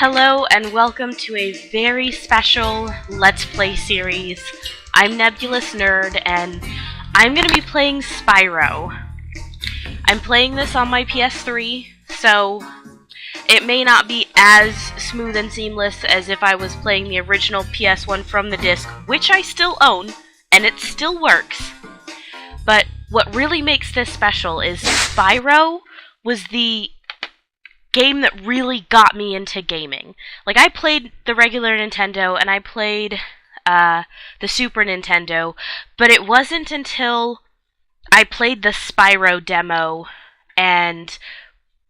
Hello and welcome to a very special Let's Play series. I'm Nebulous Nerd and I'm going to be playing Spyro. I'm playing this on my PS3, so it may not be as smooth and seamless as if I was playing the original PS1 from the disc, which I still own, and it still works. But what really makes this special is Spyro was the game that really got me into gaming. Like, I played the regular Nintendo, and I played the Super Nintendo, but it wasn't until I played the Spyro demo and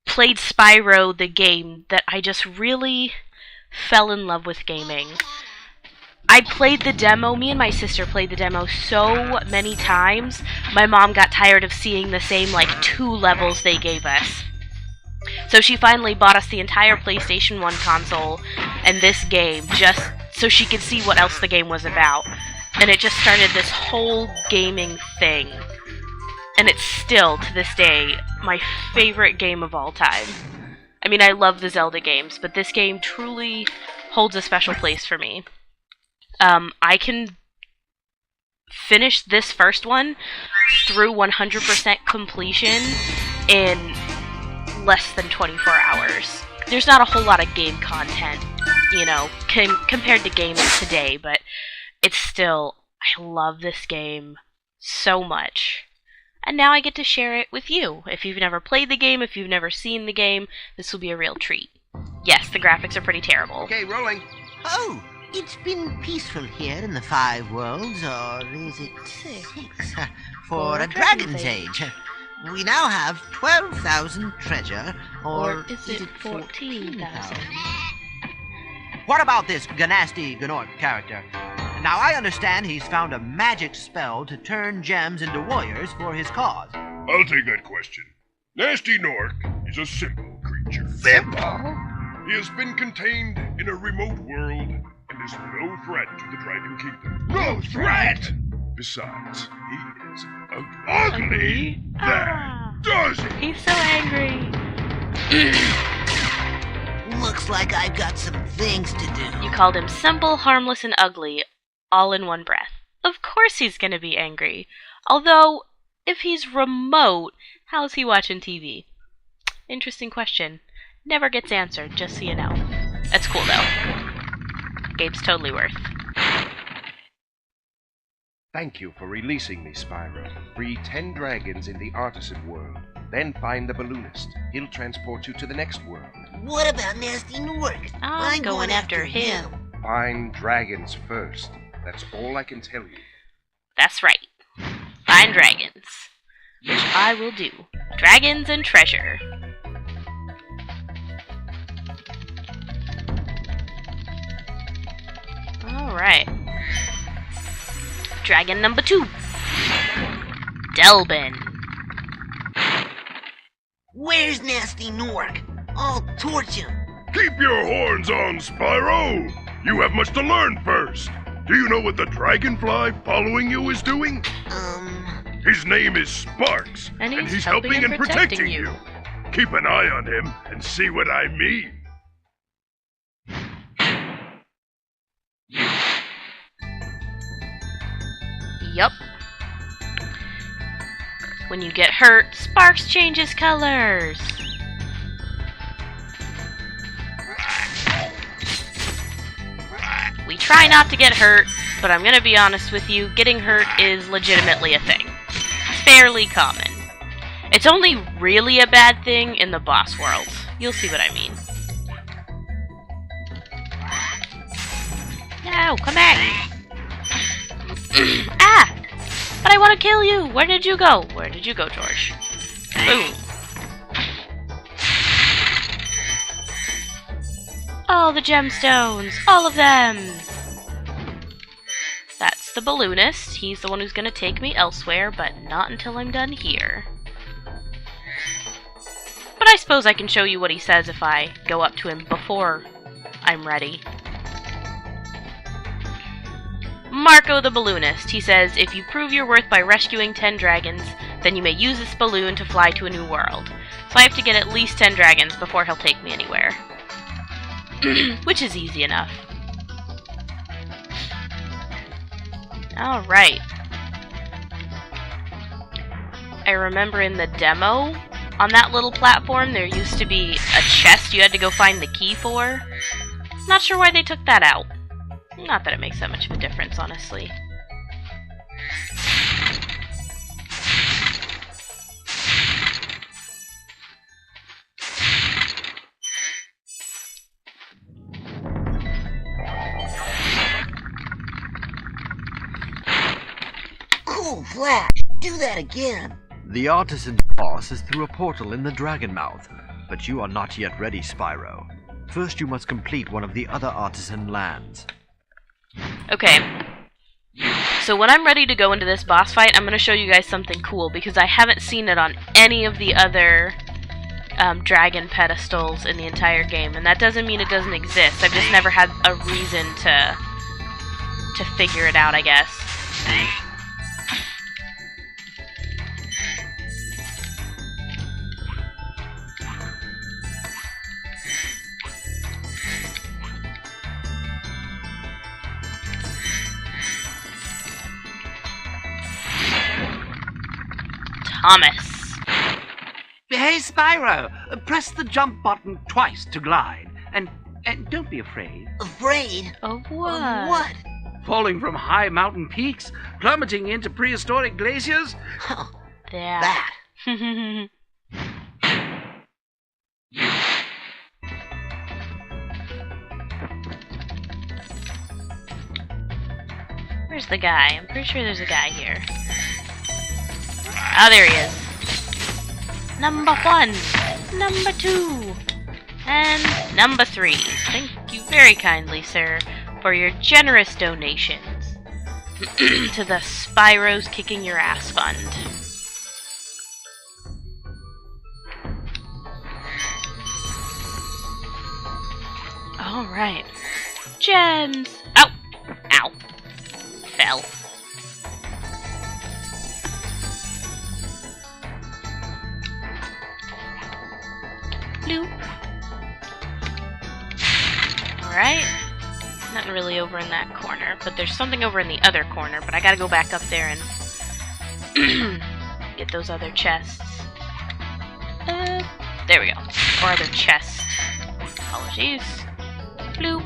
played Spyro the game that I just really fell in love with gaming. I played the demo, me and my sister played the demo so many times, my mom got tired of seeing the same, 2 levels they gave us. So she finally bought us the entire PlayStation 1 console and this game just so she could see what else the game was about. And it just started this whole gaming thing. And it's still, to this day, my favorite game of all time. I mean, I love the Zelda games, but this game truly holds a special place for me. I can finish this first one through 100% completion in less than 24 hours. There's not a whole lot of game content, compared to games today, but it's still, I love this game so much. And now I get to share it with you. If you've never played the game, if you've never seen the game, this will be a real treat. Yes, the graphics are pretty terrible. Okay, rolling. Oh, it's been peaceful here in the 5 worlds, or is it 6? For a Dragon's Age. We now have 12,000 treasure, or is it 14,000? What about this Ganasty Gnorc character? Now, I understand he's found a magic spell to turn gems into warriors for his cause. I'll take that question. Nasty Nork is a simple creature. Simple? He has been contained in a remote world and is no threat to the Dragon Kingdom. No threat? Besides, he is ugly. That does it. He's so angry. Looks like I've got some things to do. You called him simple, harmless, and ugly, all in one breath. Of course he's gonna be angry. Although, if he's remote, how's he watching TV? Interesting question. Never gets answered, just so you know. That's cool, though. Game's totally worth. Thank you for releasing me, Spyro. Free 10 dragons in the artisan world. Then find the balloonist. He'll transport you to the next world. What about Nasty Nork? I'm going after him. Find dragons first. That's all I can tell you. That's right. Find dragons. Which I will do. Dragons and treasure. Alright. Dragon number 2. Delbin. Where's Nasty Nork? I'll torch him. Keep your horns on, Spyro. You have much to learn first. Do you know what the dragonfly following you is doing? His name is Sparks, and he's helping and protecting you. Keep an eye on him and see what I mean. Yup. When you get hurt, Sparks changes colors. We try not to get hurt, but I'm gonna be honest with you, getting hurt is legitimately a thing. Fairly common. It's only really a bad thing in the boss world. You'll see what I mean. No, come back! Ah! But I want to kill you! Where did you go? Where did you go, George? Boom. All the gemstones! All of them! That's the balloonist. He's the one who's gonna take me elsewhere, but not until I'm done here. But I suppose I can show you what he says if I go up to him before I'm ready. Marco the Balloonist. He says, if you prove your worth by rescuing 10 dragons, then you may use this balloon to fly to a new world. So I have to get at least 10 dragons before he'll take me anywhere. which is easy enough. Alright. I remember in the demo, on that little platform, there used to be a chest you had to go find the key for. Not sure why they took that out. Not that it makes that much of a difference, honestly. Cool, Flash. Do that again. The artisan's boss is through a portal in the Dragon Mouth, but you are not yet ready, Spyro. First you must complete one of the other artisan lands. Okay. So when I'm ready to go into this boss fight, I'm going to show you guys something cool, because I haven't seen it on any of the other dragon pedestals in the entire game, and that doesn't mean it doesn't exist. I've just never had a reason to figure it out, I guess. Thomas. Hey, Spyro, press the jump button twice to glide. And don't be afraid. Afraid? Of what? Of what? Falling from high mountain peaks, plummeting into prehistoric glaciers. Huh, That. Where's the guy? I'm pretty sure there's a guy here. Ah, there he is. Number 1, number 2, and number 3. Thank you very kindly, sir, for your generous donations to the Spyro's Kicking Your Ass Fund. Alright. Gems! Ow! Ow. Fell. Bloop. Alright. Nothing really over in that corner, but there's something over in the other corner, but I gotta go back up there and get those other chests. There we go. Or other chests. Apologies. Bloop.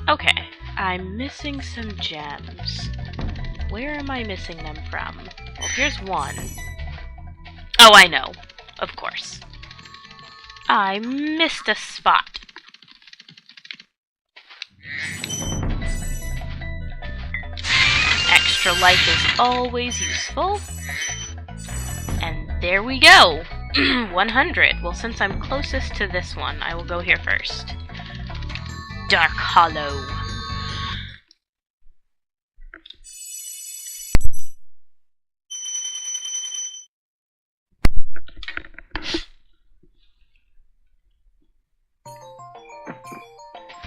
Okay. I'm missing some gems. Where am I missing them from? Well, here's one. Oh, I know. Of course. I missed a spot. Extra life is always useful. And there we go. 100. Well, since I'm closest to this one, I will go here first. Dark Hollow.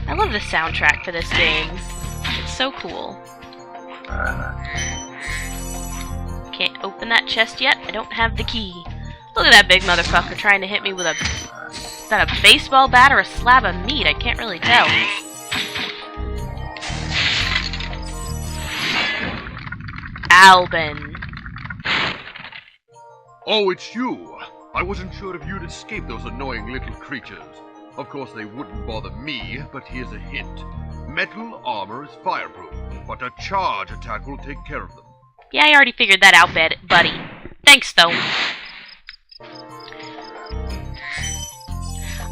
I love the soundtrack for this game. It's so cool. Can't open that chest yet. I don't have the key. Look at that big motherfucker trying to hit me with a... Is that a baseball bat or a slab of meat? I can't really tell. Albin. Oh, it's you. I wasn't sure if you'd escape those annoying little creatures. Of course, they wouldn't bother me, but here's a hint. Metal armor is fireproof, but a charge attack will take care of them. Yeah, I already figured that out, buddy. Thanks, though.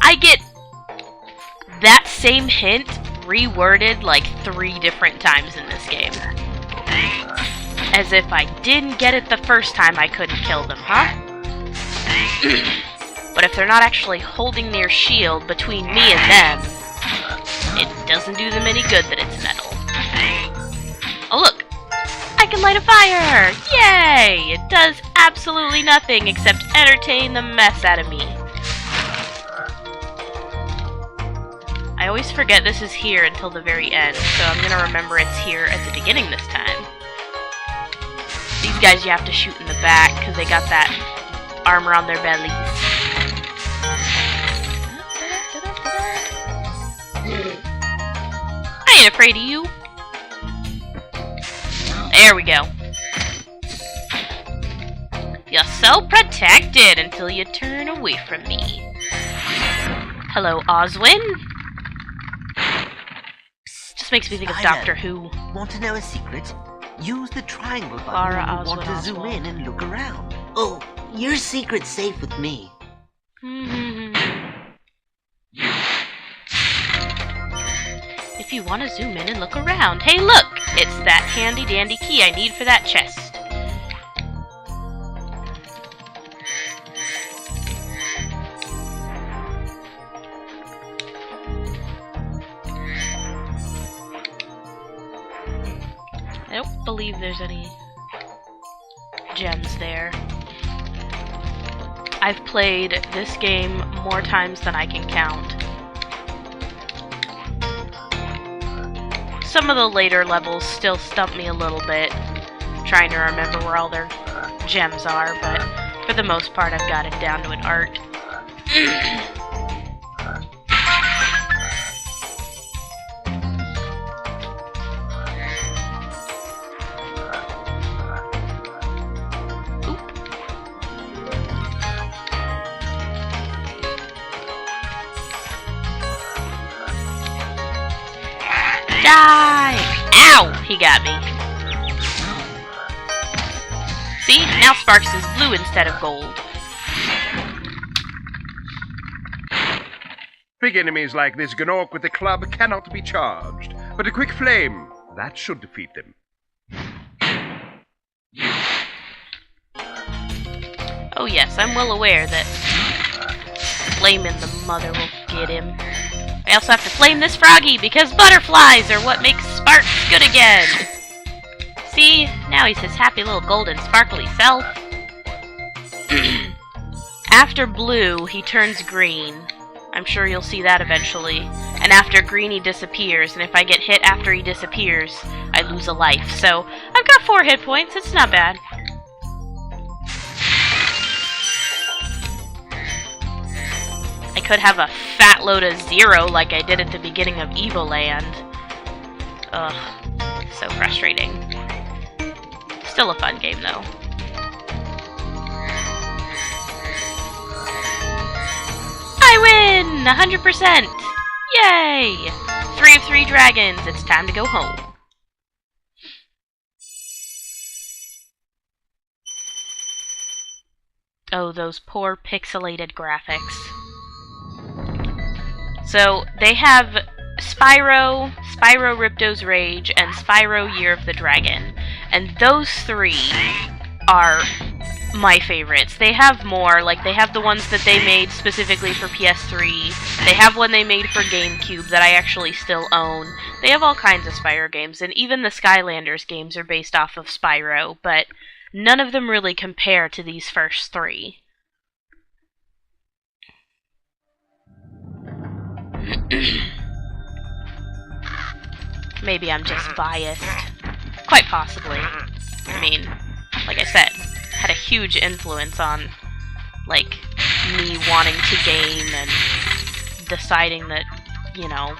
I get that same hint reworded like 3 different times in this game. As if I didn't get it the first time I couldn't kill them, huh? But if they're not actually holding their shield between me and them, it doesn't do them any good that it's metal. Oh look! I can light a fire! Yay! It does absolutely nothing except entertain the mess out of me. I always forget this is here until the very end, so I'm gonna remember it's here at the beginning this time. These guys you have to shoot in the back, because they got that armor on their bellies. ain't afraid of you. There we go. You're so protected until you turn away from me. Hello, Oswin. Just makes me think of Doctor Who. Want to know a secret? Use the triangle button Clara when you want to Oswald. zoom in and look around. Oh, your secret's safe with me. If you want to zoom in and look around. Hey, look! It's that handy-dandy key I need for that chest. I don't believe there's any gems there. I've played this game more times than I can count. Some of the later levels still stump me a little bit, trying to remember where all their gems are, but for the most part I've got it down to an art. Die! Ow! He got me. See? Now Sparks is blue instead of gold. Big enemies like this Gnorc with the club cannot be charged, but a quick flame, that should defeat them. Oh yes, I'm well aware that flaming the mother will get him. I also have to flame this froggy because butterflies are what makes Sparks good again. See? Now he's his happy little golden sparkly self. After blue, he turns green. I'm sure you'll see that eventually. And after green, he disappears. And if I get hit after he disappears, I lose a life. So, I've got 4 hit points. It's not bad. I could have a fat load of 0 like I did at the beginning of Evoland. Ugh, so frustrating. Still a fun game, though. I win! 100%! Yay! 3 of 3 dragons. It's time to go home. Oh, those poor pixelated graphics. So, they have Spyro, Spyro Ripto's Rage, and Spyro Year of the Dragon. And those 3 are my favorites. They have more, like they have the ones that they made specifically for PS3. They have one they made for GameCube that I actually still own. They have all kinds of Spyro games, and even the Skylanders games are based off of Spyro, but none of them really compare to these first 3. Maybe I'm just biased. Quite possibly. I mean, like I said, had a huge influence on, like, me wanting to game and deciding that, you know,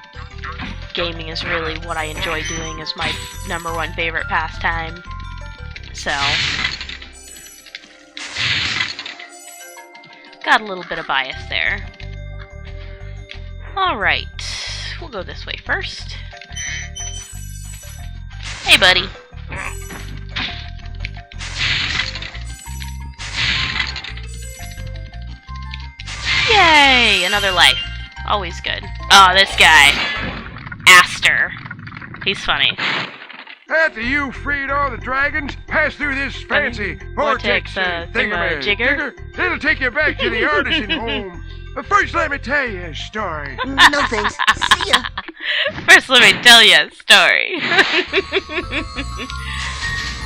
gaming is really what I enjoy doing as my #1 favorite pastime. So, got a little bit of bias there. Alright, we'll go this way first. Hey, buddy. Yay! Another life. Always good. Oh, this guy. Aster. He's funny. After you freed all the dragons, pass through this fancy vortex thingamajigger. It'll take you back to the artisan home. But first, let me tell you a story. No thanks. See ya. First, let me tell you a story.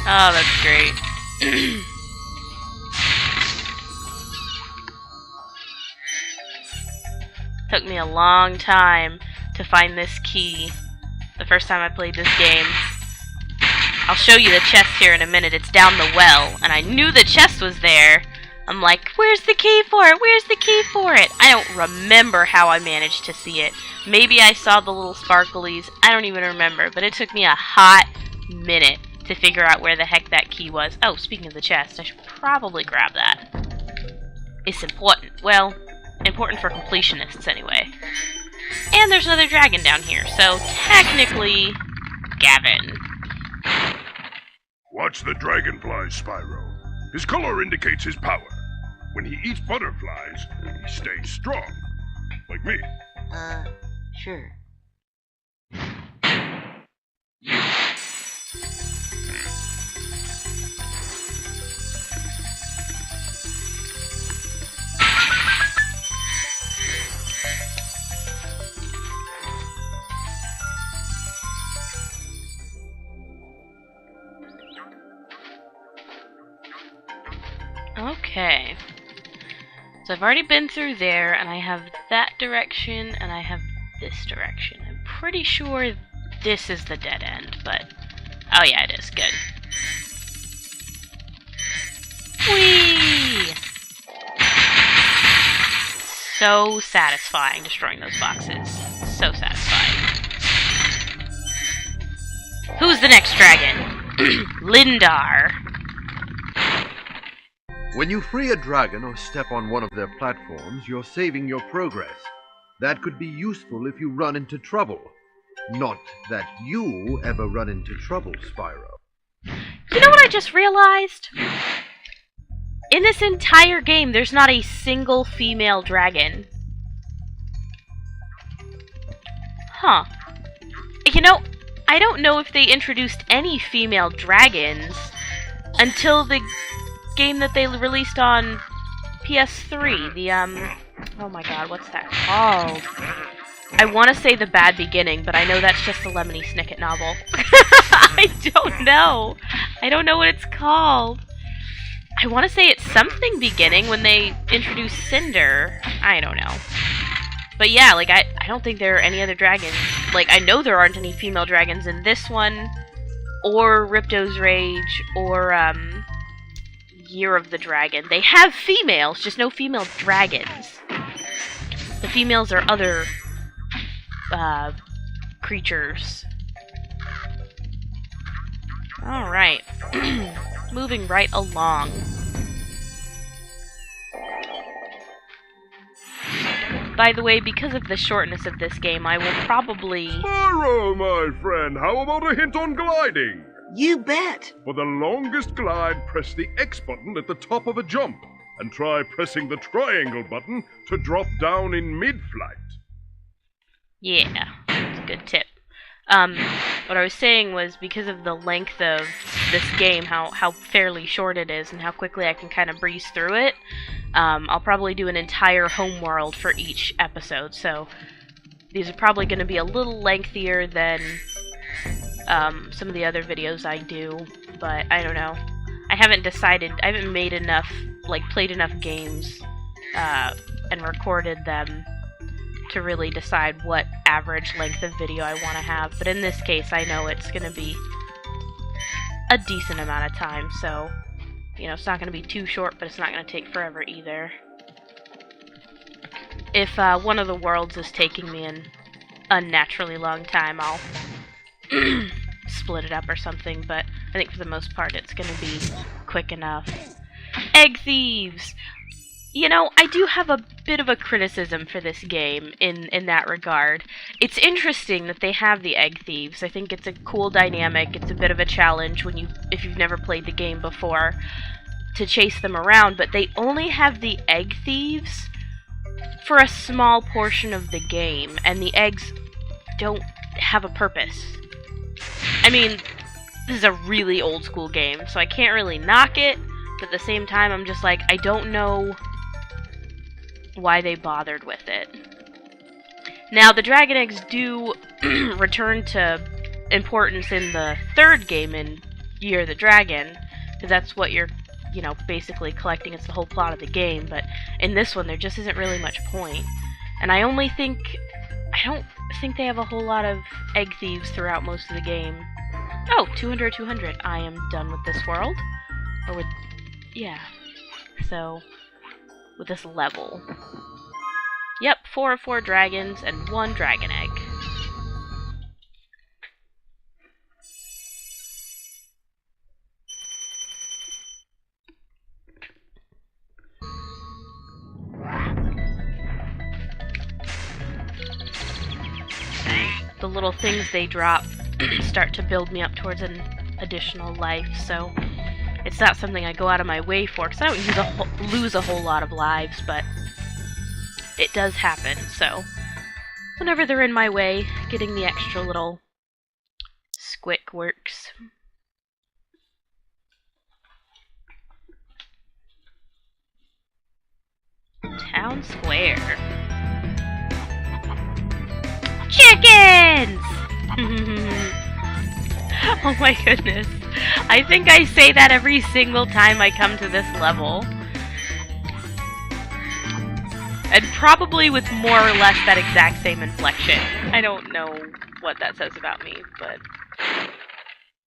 Oh, that's great. Took me a long time to find this key the first time I played this game. I'll show you the chest here in a minute. It's down the well, and I knew the chest was there I'm like, where's the key for it? Where's the key for it? I don't remember how I managed to see it. Maybe I saw the little sparklies. I don't even remember, but it took me a hot minute to figure out where the heck that key was. Oh, speaking of the chest, I should probably grab that. It's important. Well, important for completionists anyway. And there's another dragon down here, so technically, Gavin. Watch the dragonfly, Spyro. His color indicates his power. When he eats butterflies, he stays strong. Like me. Sure. Okay. So I've already been through there, and I have that direction, and I have this direction. I'm pretty sure this is the dead end, but... Oh yeah, it is. Good. Whee! So satisfying destroying those boxes. So satisfying. Who's the next dragon? Lindar. When you free a dragon or step on one of their platforms, you're saving your progress. That could be useful if you run into trouble. Not that you ever run into trouble, Spyro. You know what I just realized? In this entire game, there's not a single female dragon. Huh. You know, I don't know if they introduced any female dragons until the game that they released on PS3. The, oh my god, what's that called? I want to say The Bad Beginning, but I know that's just a Lemony Snicket novel. I don't know. I don't know what it's called. I want to say it's something beginning when they introduced Cinder. I don't know. But yeah, like, I don't think there are any other dragons. Like, I know there aren't any female dragons in this one, or Ripto's Rage, or, Year of the Dragon. They have females, just no female dragons. The females are other, creatures. Alright. Moving right along. By the way, because of the shortness of this game, I will probably... Spyro, my friend, how about a hint on gliding? You bet. For the longest glide, press the X button at the top of a jump, and try pressing the triangle button to drop down in mid-flight. Yeah, that's a good tip. What I was saying was because of the length of this game, how fairly short it is, and how quickly I can kind of breeze through it, I'll probably do an entire homeworld for each episode, so these are probably going to be a little lengthier than some of the other videos I do, but I don't know. I haven't decided, I haven't made enough, like, played enough games, and recorded them to really decide what average length of video I want to have, but in this case I know it's going to be a decent amount of time, so, you know, it's not going to be too short, but it's not going to take forever either. If one of the worlds is taking me an unnaturally long time, I'll split it up or something, but I think for the most part it's going to be quick enough. Egg thieves! You know, I do have a bit of a criticism for this game in that regard. It's interesting that they have the egg thieves. I think it's a cool dynamic. It's a bit of a challenge if you've never played the game before to chase them around, but they only have the egg thieves for a small portion of the game, and the eggs don't have a purpose. I mean, this is a really old school game, so I can't really knock it, but at the same time I'm just like, I don't know why they bothered with it. Now, the dragon eggs do return to importance in the third game in Year of the Dragon, because that's what you're, you know, basically collecting. It's the whole plot of the game, but in this one there just isn't really much point. And I don't think they have a whole lot of egg thieves throughout most of the game. Oh, 200. I am done with this world. Or with... yeah. so with this level. Yep, 4 of 4 dragons and 1 dragon egg. The little things they drop start to build me up towards an additional life, so it's not something I go out of my way for, because I don't lose a whole lot of lives, but it does happen, so whenever they're in my way, getting the extra little squick works. Town Square. Chickens! Oh my goodness. I think I say that every single time I come to this level. And probably with more or less that exact same inflection. I don't know what that says about me, but...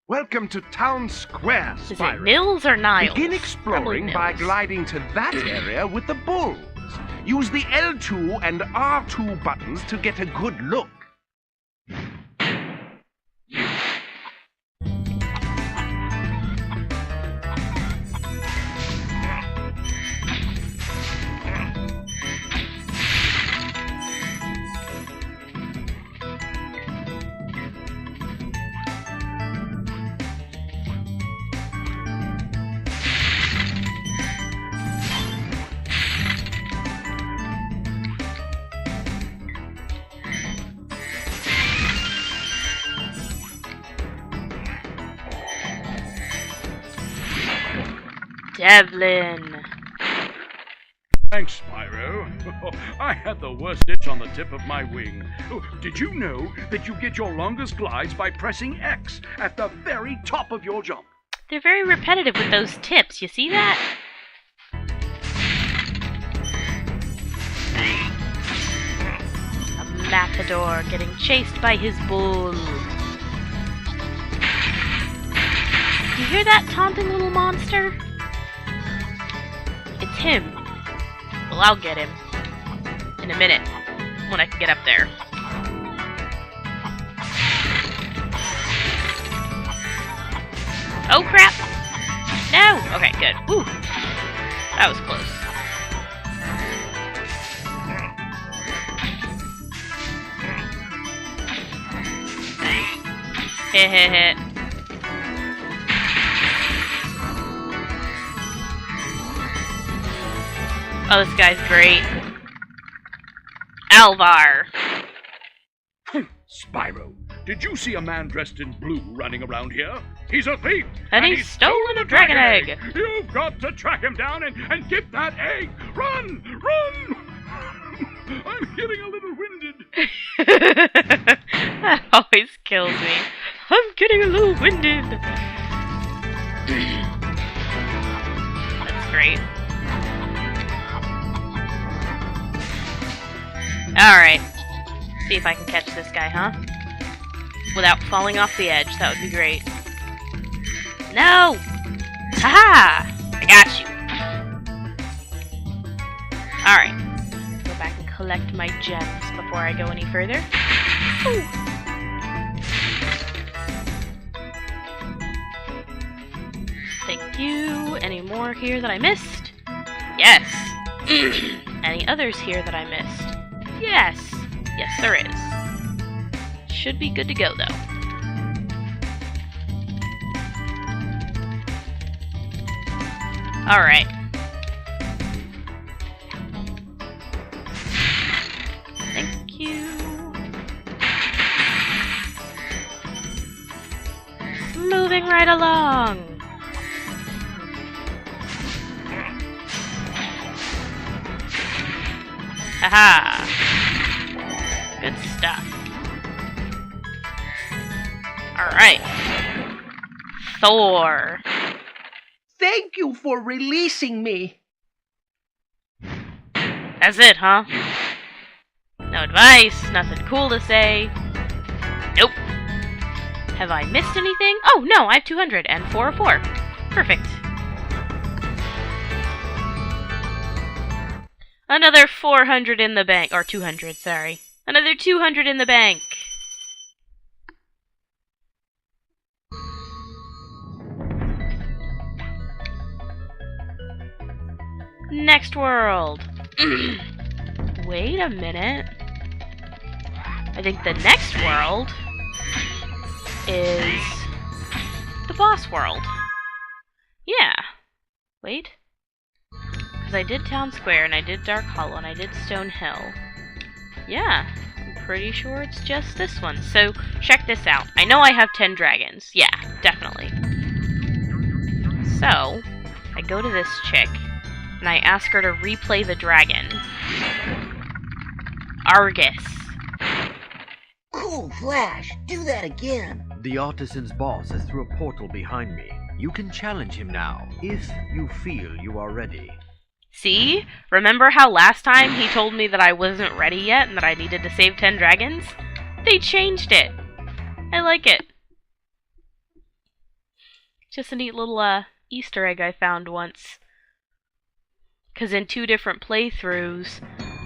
Welcome to Town Square, Is Spyro. it Nils or Niles? Begin exploring by Nils. gliding to that area with the bulls. Use the L2 and R2 buttons to get a good look. Devlin. Thanks, Spyro. I had the worst itch on the tip of my wing. Oh, did you know that you get your longest glides by pressing X at the very top of your jump? They're very repetitive with those tips, you see that? A matador getting chased by his bull. Do you hear that taunting little monster? It's him. Well, I'll get him. In a minute. When I can get up there. Oh crap! No! Okay, good. Whew. That was close. Hit, hit, hit. Oh, this guy's great. Alvar. Spyro, did you see a man dressed in blue running around here? He's a thief! And he's stolen a dragon egg! You've got to track him down and get that egg! Run! Run! I'm getting a little winded. That always kills me. I'm getting a little winded. That's great. Alright. See if I can catch this guy, huh? Without falling off the edge. That would be great. No! Haha! I got you. Alright. Go back and collect my gems before I go any further. Ooh. Thank you. Any more here that I missed? Yes. Any others here that I missed? Yes. Yes, there is. Should be good to go, though. Alright. Thank you. Moving right along. Haha. Good stuff. Alright. Thor. Thank you for releasing me. That's it, huh? No advice, nothing cool to say. Nope. Have I missed anything? Oh, no, I have 200 and 4 of 4. Perfect. Another 400 in the bank. Or 200, sorry. Another 200 in the bank. Next world. Wait a minute. I think the next world is the boss world. Yeah. Wait. Because I did Town Square, and I did Dark Hollow, and I did Stone Hill. Yeah. I'm pretty sure it's just this one. So, check this out. I know I have 10 dragons. Yeah, definitely. So, I go to this chick, and I ask her to replay the dragon. Argus. Cool, Flash. Do that again. The artisan's boss is through a portal behind me. You can challenge him now, if you feel you are ready. See? Remember how last time he told me that I wasn't ready yet and that I needed to save 10 dragons? They changed it. I like it. Just a neat little Easter egg I found once. Because in 2 different playthroughs,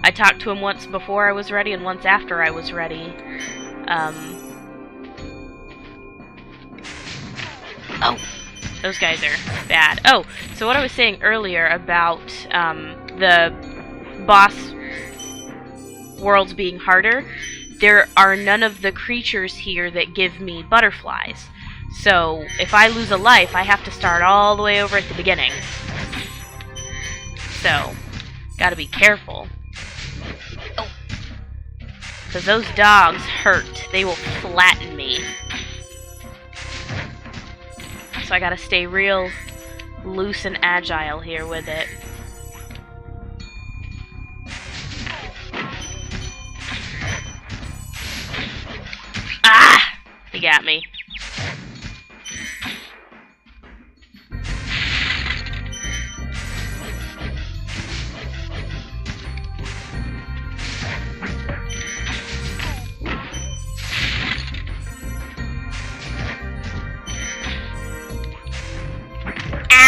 I talked to him once before I was ready and once after I was ready. Oh! Those guys are bad. Oh, so what I was saying earlier about the boss worlds being harder, there are none of the creatures here that give me butterflies. So, if I lose a life, I have to start all the way over at the beginning. So, gotta be careful. Oh. Because those dogs hurt. They will flatten me. So I gotta stay real loose and agile here with it. Ah! He got me.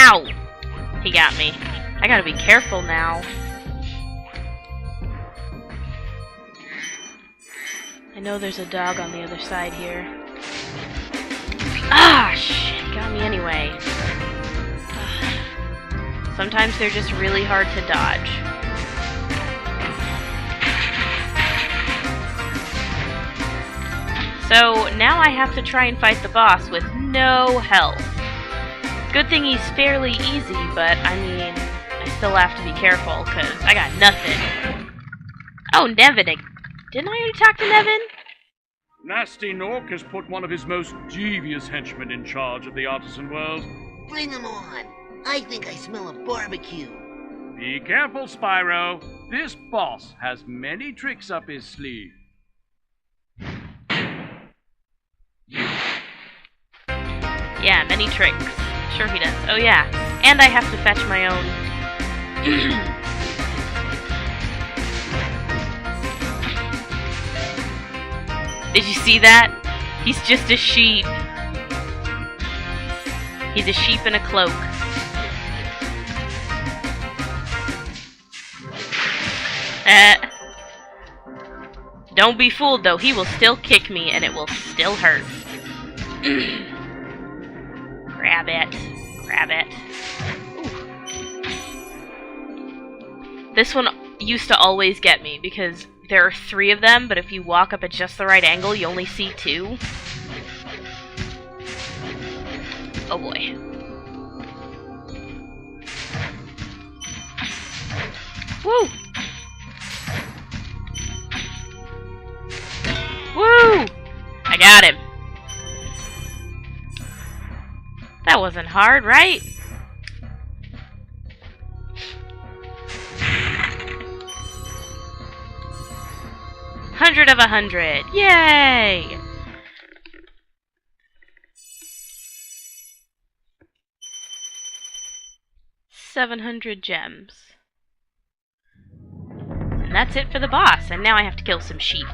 Ow! He got me. I gotta be careful now. I know there's a dog on the other side here. Ah, shit, got me anyway. Sometimes they're just really hard to dodge. So now I have to try and fight the boss with no health. Good thing he's fairly easy, but I mean, I still have to be careful because I got nothing. Oh, Nevin. Didn't I already talk to Nevin? Nasty Nork has put one of his most devious henchmen in charge of the artisan world. Bring him on. I think I smell a barbecue. Be careful, Spyro. This boss has many tricks up his sleeve. Yeah, many tricks. Sure he does. Oh yeah, and I have to fetch my own. Did you see that? He's just a sheep. He's a sheep in a cloak. Don't be fooled though, he will still kick me and it will still hurt. Grab it. Grab it. Ooh. This one used to always get me because there are 3 of them, but if you walk up at just the right angle, you only see 2. Oh boy. Woo! Woo! I got him. That wasn't hard, right? Hundred of 100. Yay! $700 gems. And that's it for the boss, and now I have to kill some sheep.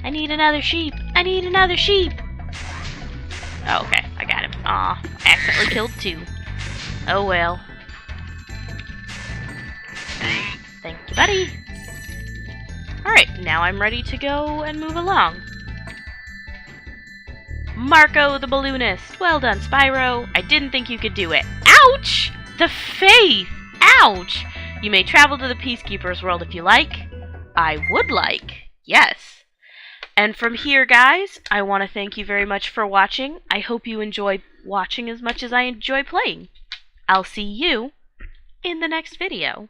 I need another sheep! I need another sheep! Oh, okay, I got him. Aw, I accidentally killed 2. Oh well. Thank you, buddy. Alright, now I'm ready to go and move along. Marco the Balloonist. Well done, Spyro. I didn't think you could do it. Ouch! The faith! Ouch! You may travel to the Peacekeeper's world if you like. I would like. Yes. And from here, guys, I want to thank you very much for watching. I hope you enjoy watching as much as I enjoy playing. I'll see you in the next video.